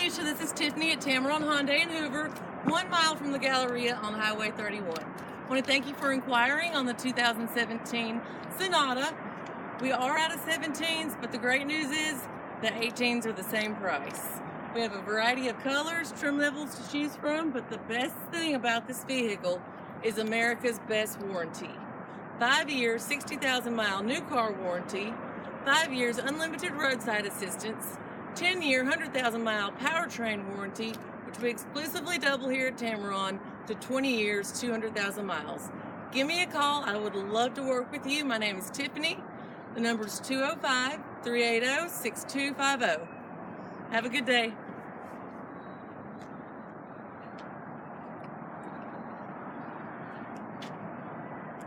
Alicia, this is Tiffany at Tameron Hyundai in Hoover, 1 mile from the Galleria on Highway 31. I want to thank you for inquiring on the 2017 Sonata. We are out of 17s, but the great news is the 18s are the same price. We have a variety of colors, trim levels to choose from, but the best thing about this vehicle is America's best warranty. 5 years, 60,000 mile new car warranty, 5 years unlimited roadside assistance, 10-year, 100,000 mile powertrain warranty, which we exclusively double here at Tameron to 20 years, 200,000 miles. Give me a call. I would love to work with you. My name is Tiffany. The number is 205-380-6250. Have a good day.